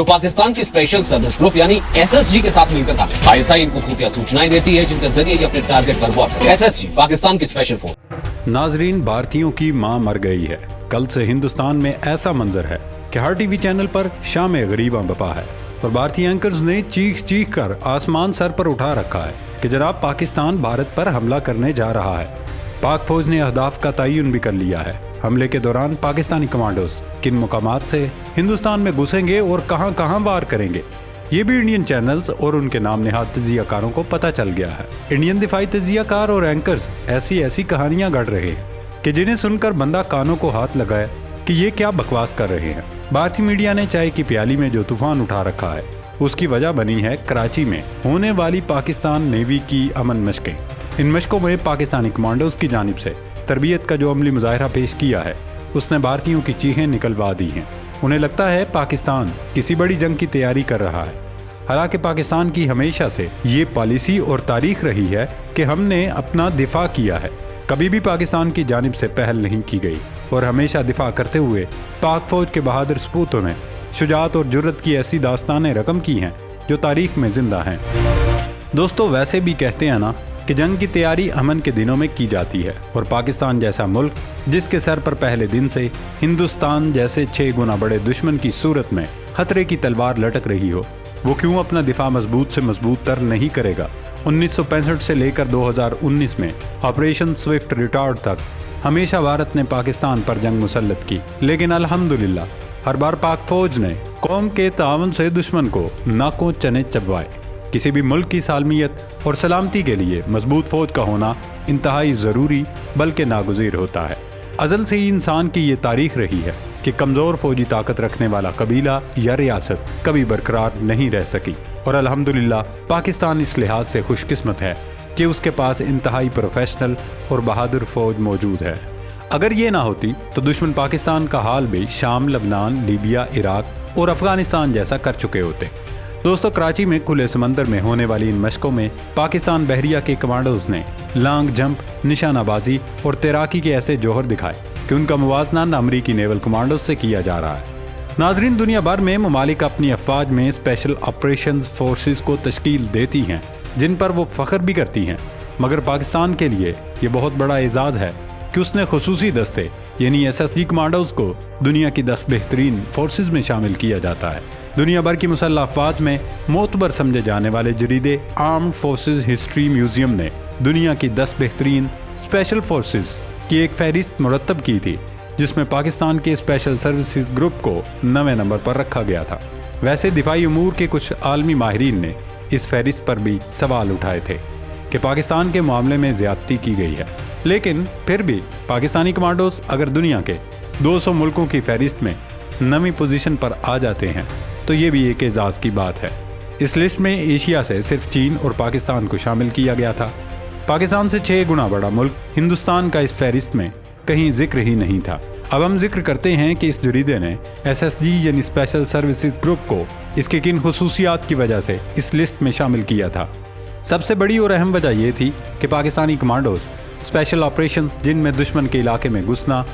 जो पाकिस्तान की special service group यानी SSG के साथ मिलकर काम है। ISI इनको खुफिया सूचनाएं देती है जिनके जरिए ये अपने टारगेट पर वॉर करते हैं। SSG पाकिस्तान की स्पेशल फोर्स। नाजरीन, भारतीयों की मां मर गई है। कल से हिंदुस्तान में ऐसा मंजर है कि हर टीवी चैनल पर शाम गरीबा बपा है और भारतीय एंकर्स ने चीख चीख कर आसमान सर पर उठा रखा है कि जनाब पाकिस्तान भारत पर हमला करने जा रहा है। पाक फौज ने अहदाफ का तयन भी कर लिया है। हमले के दौरान पाकिस्तानी कमांडोज किन मुकामात से हिंदुस्तान में घुसेंगे और कहां कहां वार करेंगे, ये भी इंडियन चैनल्स और उनके नाम निहाद तजियाकारों को पता चल गया है। इंडियन दिफाई तजियाकार और एंकर्स ऐसी कहानियां गढ़ रहे हैं कि जिन्हें सुनकर बंदा कानों को हाथ लगाए कि ये क्या बकवास कर रहे हैं। भारतीय मीडिया ने चाय की प्याली में जो तूफान उठा रखा है उसकी वजह बनी है कराची में होने वाली पाकिस्तान नेवी की अमन मशकें। इन मशकों में पाकिस्तानी कमांडोज की जानिब से तरबियत का जो अमली मुजाहरा पेश किया है उसने भारतीयों की चीखें निकलवा दी हैं। उन्हें लगता है पाकिस्तान किसी बड़ी जंग की तैयारी कर रहा है। हालांकि पाकिस्तान की हमेशा से ये पॉलिसी और तारीख रही है कि हमने अपना दिफा किया है, कभी भी पाकिस्तान की जानिब से पहल नहीं की गई और हमेशा दिफा करते हुए पाक फौज के बहादुर सपूतों ने शुजाअत और जुर्रत की ऐसी दास्तानें रकम की हैं जो तारीख में जिंदा हैं। दोस्तों, वैसे भी कहते हैं ना कि जंग की तैयारी अमन के दिनों में की जाती है और पाकिस्तान जैसा मुल्क जिसके सर पर पहले दिन से हिंदुस्तान जैसे 6 गुना बड़े दुश्मन की सूरत में खतरे की तलवार लटक रही हो, वो क्यों अपना दिफा मजबूत से मजबूत तर नहीं करेगा। 1965 से लेकर 2019 में ऑपरेशन स्विफ्ट रिटार्ड तक हमेशा भारत ने पाकिस्तान पर जंग मुसल्लत की, लेकिन अल्हम्दुलिल्लाह हर बार पाक फौज ने कौम के तावन से दुश्मन को नाकों चने चबवाए। किसी भी मुल्क की सालमियत और सलामती के लिए मजबूत फौज का होना इंतहाई ज़रूरी बल्कि नागुज़ीर होता है। अज़ल से ही इंसान की ये तारीख रही है कि कमज़ोर फौजी ताकत रखने वाला कबीला या रियासत कभी बरकरार नहीं रह सकी और अल्हम्दुलिल्लाह पाकिस्तान इस लिहाज से खुशकिस्मत है कि उसके पास इंतहाई प्रोफेशनल और बहादुर फौज मौजूद है। अगर ये ना होती तो दुश्मन पाकिस्तान का हाल भी शाम, लबनान, लीबिया, इराक और अफगानिस्तान जैसा कर चुके होते। दोस्तों, कराची में खुले समंदर में होने वाली इन मशकों में पाकिस्तान बहरिया के कमांडोज ने लॉन्ग जंप, निशानाबाजी और तैराकी के ऐसे जौहर दिखाए कि उनका मुवाजना अमरीकी नेवल कमांडोज से किया जा रहा है। नाजरीन, दुनिया भर में ममालिक अपनी अफवाज में स्पेशल ऑपरेशंस फोर्सेस को तश्कील देती हैं जिन पर वो फ़ख्र भी करती हैं, मगर पाकिस्तान के लिए ये बहुत बड़ा एजाज़ है कि उसने खुसूसी दस्ते यानी SSG कमांडोज को दुनिया की 10 बेहतरीन फोर्सेस में शामिल किया जाता है। दुनिया भर की मुसल्लह अफवाज में मोतबर समझे जाने वाले जरीदे आर्म्ड फोर्सेस हिस्ट्री म्यूजियम ने दुनिया की 10 बेहतरीन स्पेशल फोर्सेस की एक फहरिस्त मुरतब की थी जिसमें पाकिस्तान के स्पेशल सर्विसेज ग्रुप को 9वें नंबर पर रखा गया था। वैसे दिफाई उमूर के कुछ आलमी माहिरीन ने इस फहरिस्त पर भी सवाल उठाए थे कि पाकिस्तान के मामले में ज़्यादती की गई है, लेकिन फिर भी पाकिस्तानी कमांडोज अगर दुनिया के 200 मुल्कों की फहरिस्त में 9वीं पोजीशन पर आ जाते हैं तो ये भी एक एजाज़ की बात है। इस लिस्ट में एशिया से सिर्फ चीन और पाकिस्तान को शामिल किया गया था। पाकिस्तान से 6 गुना बड़ा मुल्क हिंदुस्तान का इस फहरिस्त में कहीं जिक्र ही नहीं था। अब हम जिक्र करते हैं कि इस जरीदे ने SSG यानी स्पेशल सर्विसेज ग्रुप को इसके किन खुसूसियात की वजह से इस लिस्ट में शामिल किया था। सबसे बड़ी और अहम वजह यह थी कि पाकिस्तानी कमांडोज स्पेशल ऑपरेशंस जिनमें दुश्मन के इलाके में घुसना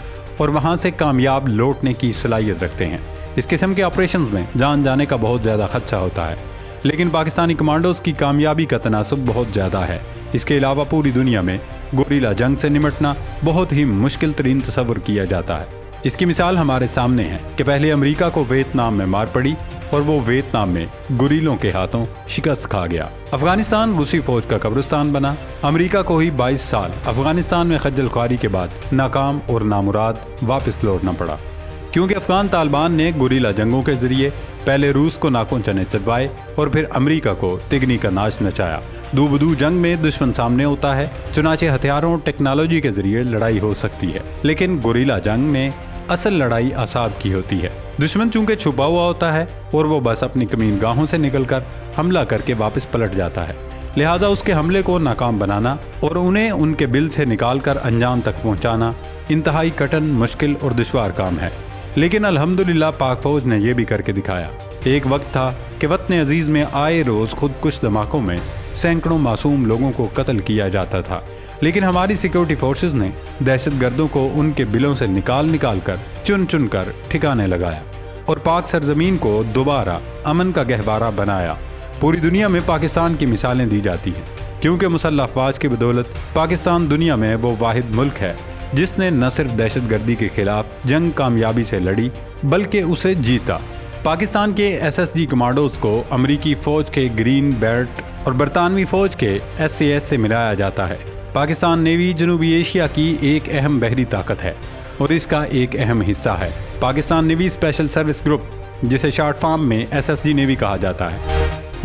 और वहाँ से कामयाब लौटने की सलाहियत रखते हैं। इस किस्म के ऑपरेशंस में जान जाने का बहुत ज़्यादा खदशा होता है, लेकिन पाकिस्तानी कमांडोज की कामयाबी का तनासुब बहुत ज़्यादा है। इसके अलावा पूरी दुनिया में गोरिल्ला जंग से निमटना बहुत ही मुश्किल तरीन तस्वुर किया जाता है। इसकी मिसाल हमारे सामने है कि पहले अमेरिका को वियतनाम में मार पड़ी और वो वियतनाम में गुरीलों के हाथों शिकस्त खा गया। अफगानिस्तान रूसी फौज का कब्रिस्तान बना। अमेरिका को ही 22 साल अफगानिस्तान में खज्जल ख्वारी के बाद नाकाम और नामुराद वापस लौटना पड़ा, क्योंकि अफगान तालिबान ने गुरीला जंगों के जरिए पहले रूस को नाकों चने चलवाए और फिर अमेरिका को तिगनी का नाच नचाया। दूबदू जंग में दुश्मन सामने होता है, चुनाचे हथियारों और टेक्नोलॉजी के जरिए लड़ाई हो सकती है, लेकिन गुरीला जंग में असल लड़ाई असाब की होती है। दुश्मन चूंकि छुपा हुआ होता है और वो बस अपनी कमीन गाहों से निकलकर हमला करके वापस पलट जाता है, लिहाजा उसके हमले को नाकाम बनाना और उन्हें उनके बिल से निकालकर अंजाम तक पहुंचाना इंतहाई कठिन, मुश्किल और दुश्वार काम है। लेकिन अल्हम्दुलिल्लाह पाक फौज ने यह भी करके दिखाया। एक वक्त था कि वतन अजीज में आए रोज खुदकुश धमाकों में सैकड़ों मासूम लोगों को कत्ल किया जाता था, लेकिन हमारी सिक्योरिटी फोर्सेस ने दहशतगर्दों को उनके बिलों से निकाल कर चुन चुन कर ठिकाने लगाया। और पाक सरजमीन को दोबारा अमन का गहवारा बनाया। पूरी दुनिया में पाकिस्तान की मिसालें दी जाती हैं, क्योंकि मुसल्लह अफवाज की बदौलत पाकिस्तान दुनिया में वो वाहिद मुल्क है जिसने न सिर्फ दहशतगर्दी के खिलाफ जंग कामयाबी से लड़ी बल्कि उसे जीता। पाकिस्तान के SSG कमांडोज को अमरीकी फ़ौज के ग्रीन बेल्ट और बरतानवी फ़ौज के SAS से मिलाया जाता है। पाकिस्तान नेवी जनूबी एशिया की एक अहम बहरी ताकत है और इसका एक अहम हिस्सा है Pakistan navy special service group, जिसे शॉर्ट फॉर्म में SSG नेवी कहा जाता है।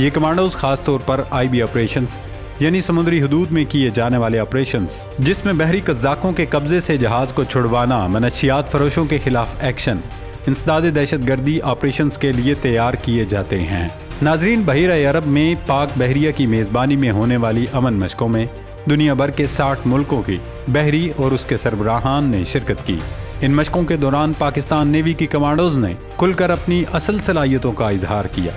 ये कमांडोज खास तौर पर IB ऑपरेशंस यानी समुद्री हदूद में किए जाने वाले ऑपरेशंस, जिसमें बहरी कज़ाकों के कब्जे से जहाज को छुड़वाना, मनशियात फरोशों के खिलाफ एक्शन, इंसदाद दहशतगर्दी ऑपरेशंस के लिए तैयार किए जाते हैं। नाजरीन, बहिरा अरब में पाक बहरिया की मेज़बानी में होने वाली अमन मशकों में दुनिया भर के 60 मुल्कों की बहरी और उसके सरबराहान ने शिरकत की। इन मशकों के दौरान पाकिस्तान नेवी की कमांडोज ने खुलकर अपनी असल सलाहियतों का इजहार किया।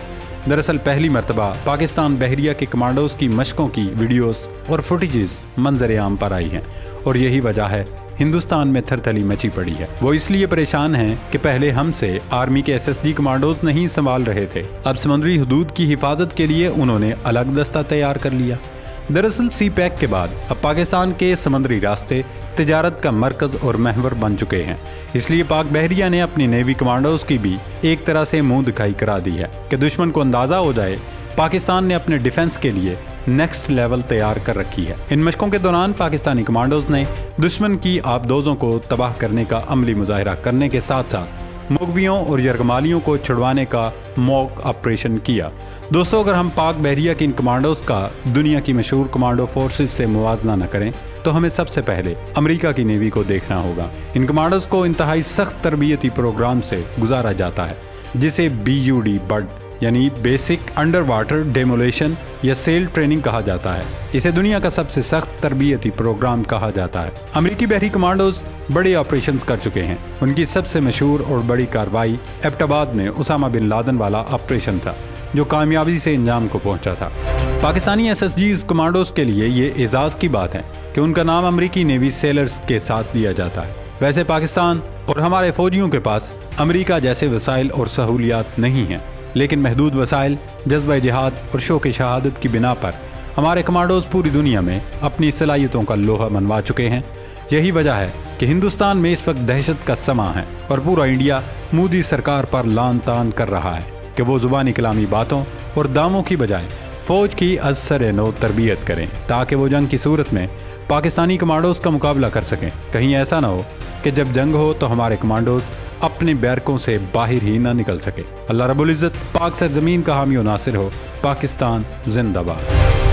दरअसल पहली मरतबा पाकिस्तान बहरिया के कमांडोज की मशकों की वीडियोस और फुटेजेस मंजर आम पर आई हैं और यही वजह है हिंदुस्तान में थरथली मची पड़ी है। वो इसलिए परेशान हैं कि पहले हमसे आर्मी के SSG कमांडोज नहीं संभाल रहे थे, अब समुद्री हदूद की हिफाजत के लिए उन्होंने अलग दस्ता तैयार कर लिया। दरअसल CPEC के बाद अब पाकिस्तान के समुद्री रास्ते तिजारत का मरकज और महवर बन चुके हैं, इसलिए पाक बहरिया ने अपनी नेवी कमांडोज की भी एक तरह से मुंह दिखाई करा दी है कि दुश्मन को अंदाजा हो जाए पाकिस्तान ने अपने डिफेंस के लिए नेक्स्ट लेवल तैयार कर रखी है। इन मशकों के दौरान पाकिस्तानी कमांडोज ने दुश्मन की आबदोजों को तबाह करने का अमली मुजाहिरा करने के साथ साथ मुगवियों और यरगमालियों को छुड़वाने का मॉक ऑपरेशन किया। दोस्तों, अगर हम पाक बहरिया के इन कमांडोज का दुनिया की मशहूर कमांडो फोर्सेस से मुवाजना न करें तो हमें सबसे पहले अमेरिका की नेवी को देखना होगा। इन कमांडोज को इंतहाई सख्त तरबियती प्रोग्राम से गुजारा जाता है, जिसे BUD बड यानी बेसिक अंडर वाटर डेमोलेशन या सेल ट्रेनिंग कहा जाता है। इसे दुनिया का सबसे सख्त तरबियती प्रोग्राम कहा जाता है। अमेरिकी बहरी कमांडोज बड़े ऑपरेशंस कर चुके हैं। उनकी सबसे मशहूर और बड़ी कार्रवाई एबटाबाद में उसामा बिन लादेन वाला ऑपरेशन था, जो कामयाबी से अंजाम को पहुंचा था। पाकिस्तानी SSGs कमांडोज के लिए ये एजाज़ की बात है कि उनका नाम अमेरिकी नेवी सेलर्स के साथ लिया जाता है। वैसे पाकिस्तान और हमारे फौजियों के पास अमेरिका जैसे वसाइल और सहूलियात नहीं हैं, लेकिन महदूद वसाइल, जज्बा जिहाद और शौक़ शहादत की बिना पर हमारे कमांडोज पूरी दुनिया में अपनी सलाहियतों का लोहा मनवा चुके हैं। यही वजह है कि हिंदुस्तान में इस वक्त दहशत का समा है और पूरा इंडिया मोदी सरकार पर लान तान कर रहा है कि वो ज़ुबानी कलामी बातों और दामों की बजाय फ़ौज की असर नो तरबियत करें, ताकि वो जंग की सूरत में पाकिस्तानी कमांडोज का मुकाबला कर सकें। कहीं ऐसा ना हो कि जब जंग हो तो हमारे कमांडोज अपने बैरकों से बाहर ही ना निकल सके। अल्लाह रब्बुल इज़्ज़त पाक सरजमीन का हामी और नासिर हो। पाकिस्तान जिंदाबाद।